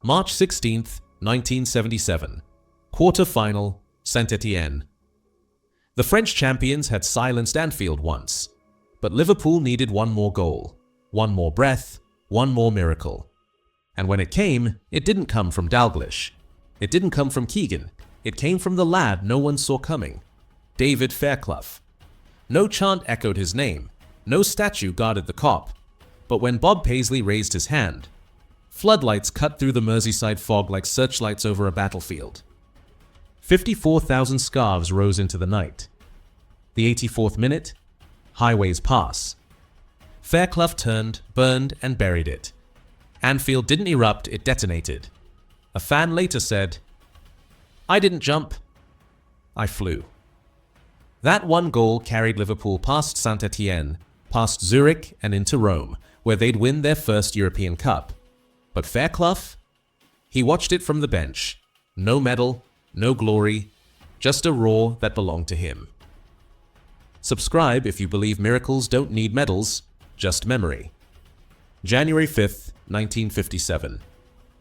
March 16th, 1977. Quarter-final, Saint-Étienne. The French champions had silenced Anfield once, but Liverpool needed one more goal, one more breath, one more miracle. And when it came, it didn't come from Dalglish. It didn't come from Keegan. It came from the lad no one saw coming, David Fairclough. No chant echoed his name, no statue guarded the Kop, but when Bob Paisley raised his hand, floodlights cut through the Merseyside fog like searchlights over a battlefield. 54,000 scarves rose into the night. The 84th minute, highways pass. Fairclough turned, burned, and buried it. Anfield didn't erupt, it detonated. A fan later said, "I didn't jump, I flew." That one goal carried Liverpool past Saint-Étienne, past Zurich, and into Rome, where they'd win their first European Cup. But Fairclough? He watched it from the bench. No medal, no glory, just a roar that belonged to him. Subscribe if you believe miracles don't need medals, just memory. January 5th, 1957.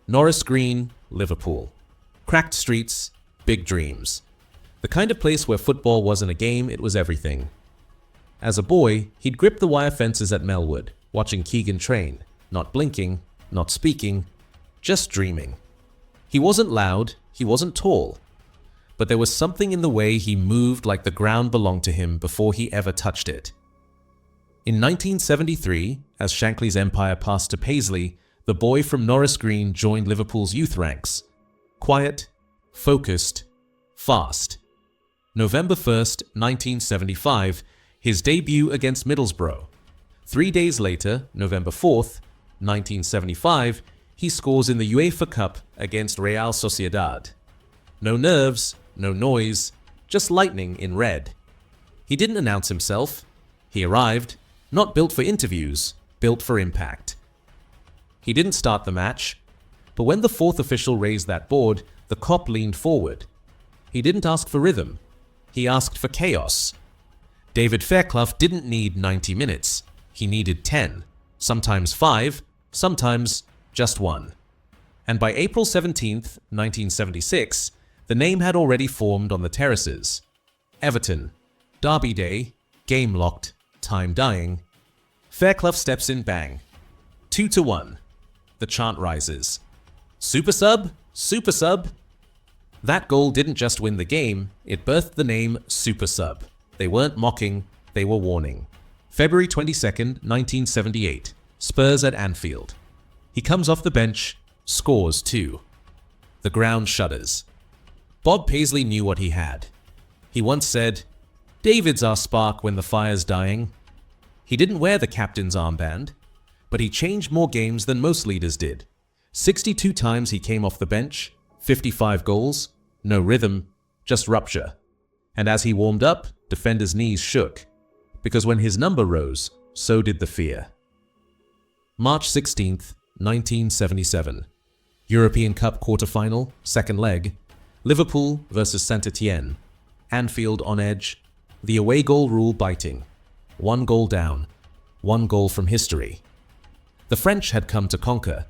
Norris Green, Liverpool. Cracked streets, big dreams. The kind of place where football wasn't a game, it was everything. As a boy, he'd grip the wire fences at Melwood, watching Keegan train, not blinking, not speaking, just dreaming. He wasn't loud, he wasn't tall, but there was something in the way he moved like the ground belonged to him before he ever touched it. In 1973, as Shankly's empire passed to Paisley, the boy from Norris Green joined Liverpool's youth ranks. Quiet, focused, fast. November 1st, 1975, his debut against Middlesbrough. 3 days later, November 4th, 1975, he scores in the UEFA Cup against Real Sociedad. No nerves, no noise, just lightning in red. He didn't announce himself. He arrived, not built for interviews, built for impact. He didn't start the match, but when the fourth official raised that board, the Kop leaned forward. He didn't ask for rhythm. He asked for chaos. David Fairclough didn't need 90 minutes. He needed 10, sometimes 5, sometimes just 1. And by April 17th, 1976, the name had already formed on the terraces. Everton, Derby Day, game locked, time dying. Fairclough steps in, bang. 2-1. The chant rises. Super sub, super sub. That goal didn't just win the game, it birthed the name Super Sub. They weren't mocking, they were warning. February 22nd, 1978. Spurs at Anfield. He comes off the bench, scores 2. The ground shudders. Bob Paisley knew what he had. He once said, "David's our spark when the fire's dying." He didn't wear the captain's armband, but he changed more games than most leaders did. 62 times he came off the bench, 55 goals, no rhythm, just rupture. And as he warmed up, defenders' knees shook, because when his number rose, so did the fear. March 16th, 1977. European Cup quarter-final, second leg. Liverpool versus Saint-Étienne. Anfield on edge. The away goal rule biting. 1 goal down. 1 goal from history. The French had come to conquer.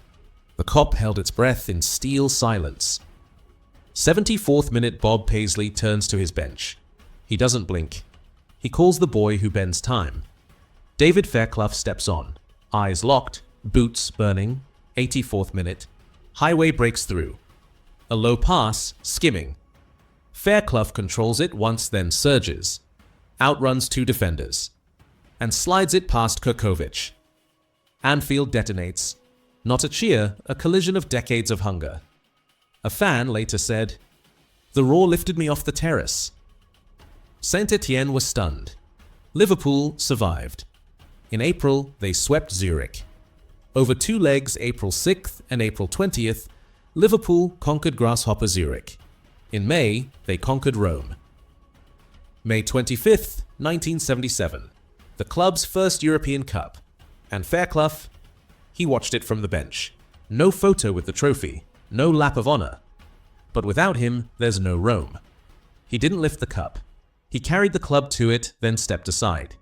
The Kop held its breath in steel silence. 74th minute, Bob Paisley turns to his bench. He doesn't blink. He calls the boy who bends time. David Fairclough steps on. Eyes locked, boots burning. 84th minute. Highway breaks through. A low pass, skimming. Fairclough controls it once, then surges. Outruns 2 defenders. And slides it past Kurkovic. Anfield detonates. Not a cheer, a collision of decades of hunger. A fan later said, "The roar lifted me off the terrace." Saint-Étienne was stunned. Liverpool survived. In April, they swept Zurich. Over 2 legs, April 6th and April 20th, Liverpool conquered Grasshopper Zurich. In May, they conquered Rome. May 25th, 1977, the club's first European Cup. And Fairclough, he watched it from the bench. No photo with the trophy, no lap of honor. But without him, there's no Rome. He didn't lift the cup. He carried the club to it, then stepped aside.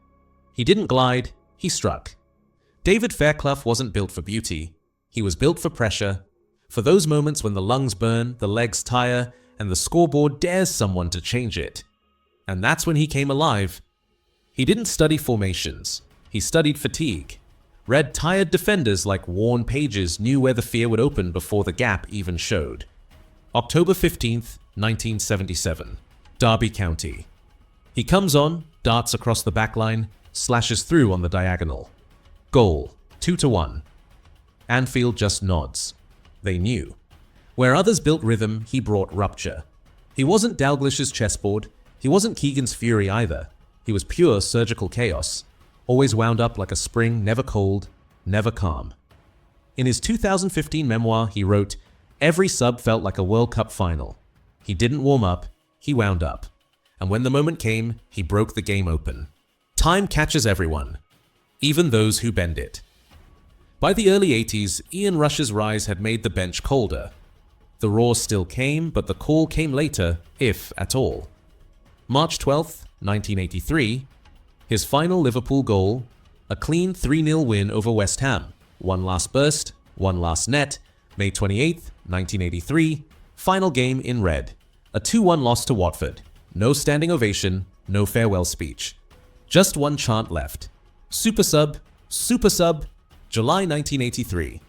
He didn't glide, he struck. David Fairclough wasn't built for beauty. He was built for pressure, For those moments when the lungs burn, the legs tire, and the scoreboard dares someone to change it. And that's when he came alive. He didn't study formations. He studied fatigue. Read tired defenders like worn pages, knew where the fear would open before the gap even showed. October 15th, 1977. Derby County. He comes on, darts across the backline, slashes through on the diagonal. Goal, 2-1. Anfield just nods. They knew. Where others built rhythm, he brought rupture. He wasn't Dalglish's chessboard. He wasn't Keegan's fury either. He was pure surgical chaos, always wound up like a spring, never cold, never calm. In his 2015 memoir, he wrote, "Every sub felt like a World Cup final. He didn't warm up, he wound up. And when the moment came, he broke the game open." Time catches everyone, even those who bend it. By the early 80s, Ian Rush's rise had made the bench colder. The roar still came, but the call came later, if at all. March 12th, 1983, his final Liverpool goal, a clean 3-0 win over West Ham. One last burst, one last net, May 28th, 1983, final game in red. A 2-1 loss to Watford. No standing ovation, no farewell speech. Just one chant left. Super sub, super sub, July 1983.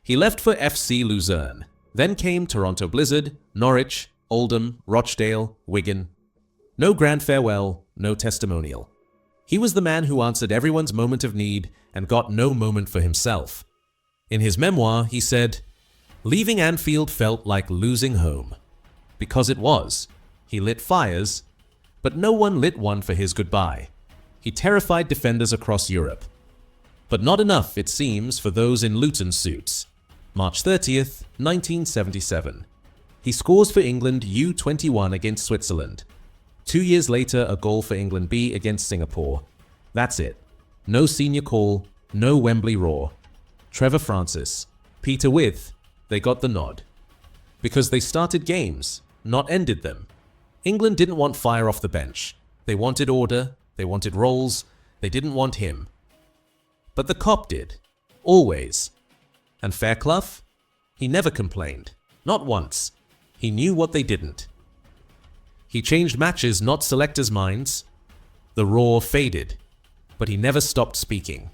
He left for FC Luzerne. Then came Toronto Blizzard, Norwich, Oldham, Rochdale, Wigan. No grand farewell, no testimonial. He was the man who answered everyone's moment of need and got no moment for himself. In his memoir, he said, "Leaving Anfield felt like losing home." Because it was. He lit fires, but no one lit one for his goodbye. He terrified defenders across Europe. But not enough, it seems, for those in Luton suits. March 30th, 1977. He scores for England U21 against Switzerland. 2 years later, a goal for England B against Singapore. That's it. No senior call, no Wembley roar. Trevor Francis, Peter With, they got the nod. Because they started games, not ended them. England didn't want fire off the bench. They wanted order, they wanted roles, they didn't want him. But the cop did. Always. And Fairclough? He never complained. Not once. He knew what they didn't. He changed matches, not selectors' minds. The roar faded, but he never stopped speaking.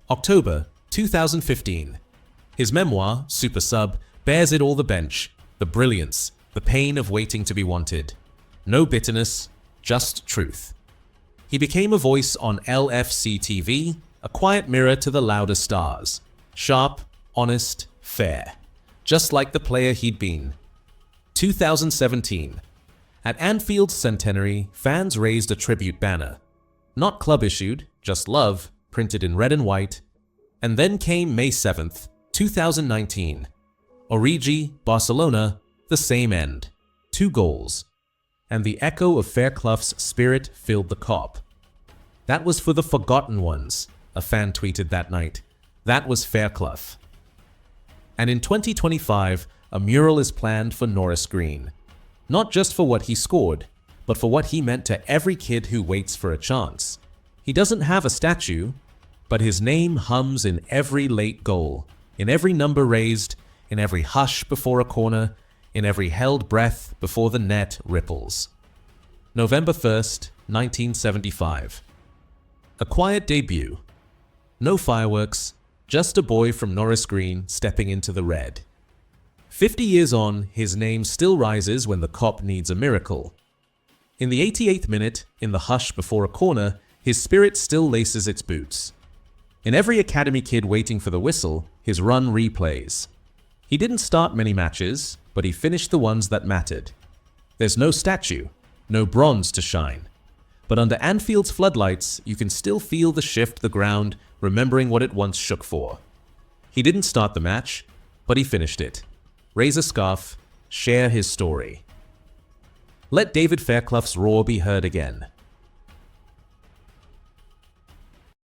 October 2015. His memoir, Super Sub, bears it all: the bench, the brilliance, the pain of waiting to be wanted. No bitterness, just truth. He became a voice on LFC TV, a quiet mirror to the louder stars. Sharp, honest, fair. Just like the player he'd been. 2017. At Anfield's centenary, fans raised a tribute banner. Not club-issued, just love, printed in red and white. And then came May 7th, 2019. Origi, Barcelona, the same end. 2 goals. And the echo of Fairclough's spirit filled the cop. "That was for the forgotten ones," a fan tweeted that night. That was Fairclough. And in 2025, a mural is planned for Norris Green. Not just for what he scored, but for what he meant to every kid who waits for a chance. He doesn't have a statue, but his name hums in every late goal, in every number raised, in every hush before a corner, in every held breath before the net ripples. November 1st, 1975. A quiet debut. No fireworks, just a boy from Norris Green stepping into the red. 50 years on, his name still rises when the cop needs a miracle. In the 88th minute, in the hush before a corner, his spirit still laces its boots. In every academy kid waiting for the whistle, his run replays. He didn't start many matches, but he finished the ones that mattered. There's no statue, no bronze to shine. But under Anfield's floodlights, you can still feel the shift the ground, remembering what it once shook for. He didn't start the match, but he finished it. Raise a scarf, share his story. Let David Fairclough's roar be heard again.